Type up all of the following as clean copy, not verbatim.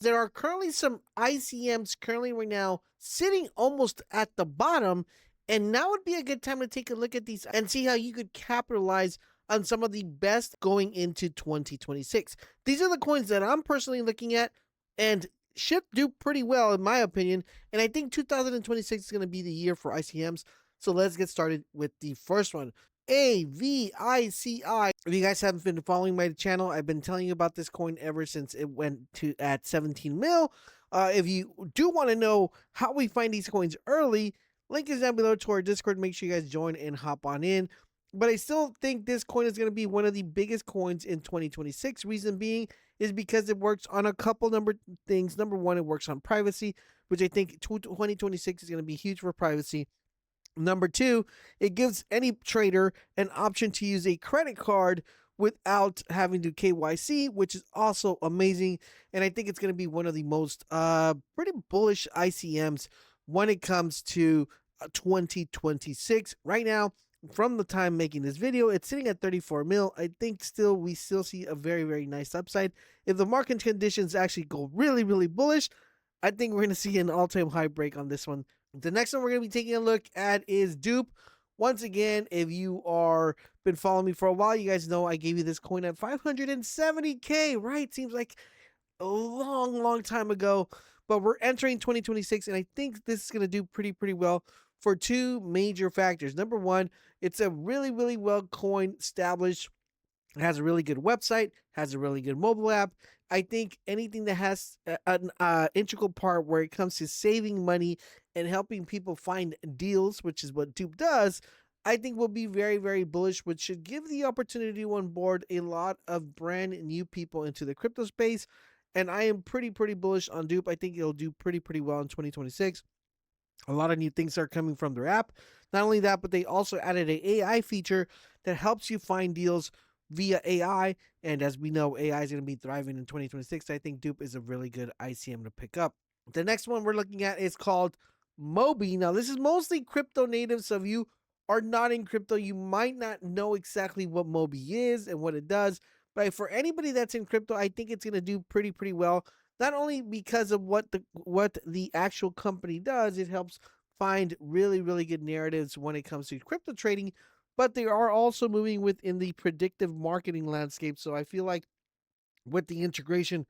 There are currently some ICMs currently right now sitting almost at the bottom, and now would be a good time to take a look at these and see how you could capitalize on some of the best going into 2026. These are the coins that I'm personally looking at and should do pretty well in my opinion, and I think 2026 is going to be the year for ICMs. So let's get started with the first one. AVICI. If you guys haven't been following my channel, I've been telling you about this coin ever since it went to at 17 mil. If you do want to know how we find these coins early, link is down below to our Discord. Make sure you guys join and hop on in. But I still think this coin is going to be one of the biggest coins in 2026. Reason being is because it works on a couple number things. Number one, it works on privacy, which I think 2026 is going to be huge for privacy. Number two, it gives any trader an option to use a credit card without having to KYC, which is also amazing. And I think it's going to be one of the most pretty bullish ICMs when it comes to 2026. Right now, from the time making this video, it's sitting at 34 mil. I think we still see a very, very nice upside. If the market conditions actually go really, really bullish, I think we're going to see an all-time high break on this one. The next one we're going to be taking a look at is Dupe. Once again, if you are been following me for a while, you guys know I gave you this coin at 570K, right? Seems like a long, long time ago, but we're entering 2026, and I think this is going to do pretty well for two major factors. Number one, it's a really, really well coin established. It has a really good website, has a really good mobile app. I think anything that has an integral part where it comes to saving money and helping people find deals, which is what Dupe does, I think will be very, very bullish, which should give the opportunity to onboard a lot of brand new people into the crypto space. And I am pretty bullish on Dupe. I think it'll do pretty well in 2026. A lot of new things are coming from their app. Not only that, but they also added an AI feature that helps you find deals via AI. And as we know, AI is going to be thriving in 2026. I think Dupe is a really good ICM to pick up. The next one we're looking at is called Mobi. Now, this is mostly crypto native. So if you are not in crypto, you might not know exactly what Mobi is and what it does. But for anybody that's in crypto, I think it's going to do pretty well. Not only because of what the actual company does, it helps find really good narratives when it comes to crypto trading, but they are also moving within the predictive marketing landscape. So I feel like with the integration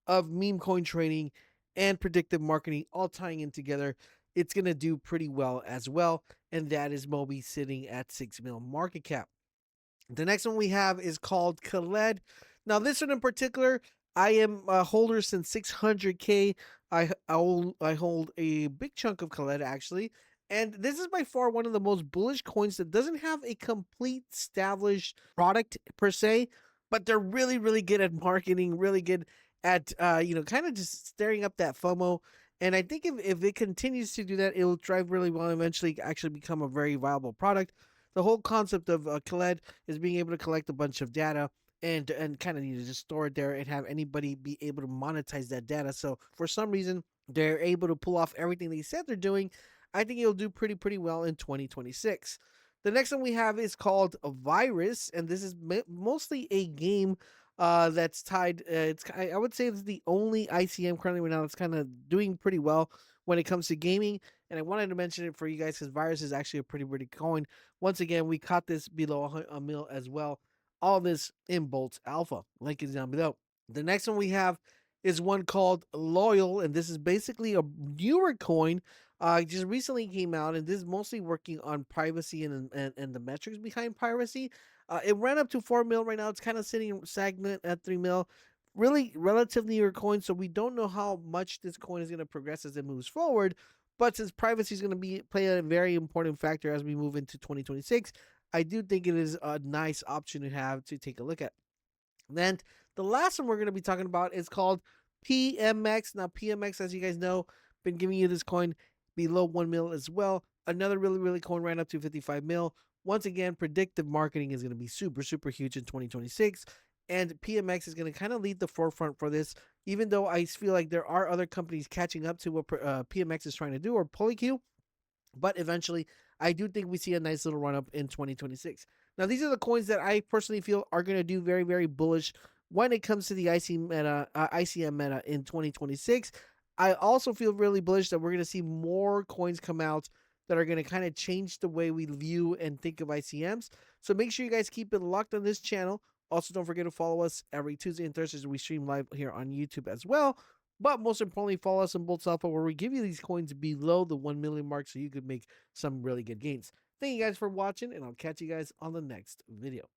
of meme coin trading and predictive marketing all tying in together, it's going to do pretty well as well. And that is Mobi sitting at 6 mil market cap. The next one we have is called Khaled. Now, this one in particular, I am a holder since 600K. I hold a big chunk of Khaled actually. And this is by far one of the most bullish coins that doesn't have a complete established product per se, but they're really good at marketing, really good at, kind of just stirring up that FOMO. And I think if it continues to do that, it'll drive really well and eventually actually become a very viable product. The whole concept of Khaled is being able to collect a bunch of data and kind of just store it there and have anybody be able to monetize that data. So for some reason, they're able to pull off everything they said they're doing. I think it'll do pretty well in 2026. The next one we have is called a Virus, and this is mostly a game that's tied. I would say it's the only ICM currently right now that's kind of doing pretty well when it comes to gaming. And I wanted to mention it for you guys because Virus is actually a pretty coin. Once again, we caught this below a mil as well. All this in Boltz Alpha. Link is down below. The next one we have is one called Loyal, and this is basically a newer coin. Just recently came out, and this is mostly working on privacy and the metrics behind privacy. It ran up to 4 mil right now. It's kind of sitting stagnant at 3 mil. Really relatively newer coin, so we don't know how much this coin is going to progress as it moves forward. But since privacy is going to play a very important factor as we move into 2026, I do think it is a nice option to have to take a look at. Then the last one we're going to be talking about is called PMX. Now, PMX, as you guys know, been giving you this coin below 1 mil as well. Another really coin ran up to 55 mil. Once again, predictive marketing is going to be super huge in 2026. And PMX is going to kind of lead the forefront for this, even though I feel like there are other companies catching up to what PMX is trying to do, or Polyq. But eventually, I do think we see a nice little run up in 2026. Now, these are the coins that I personally feel are going to do very bullish when it comes to the ICM meta in 2026. I also feel really bullish that we're going to see more coins come out that are going to kind of change the way we view and think of ICMs. So make sure you guys keep it locked on this channel. Also, don't forget to follow us every Tuesday and Thursdays. We stream live here on YouTube as well. But most importantly, follow us on Boltz Alpha, where we give you these coins below the 1 million mark so you could make some really good gains. Thank you guys for watching, and I'll catch you guys on the next video.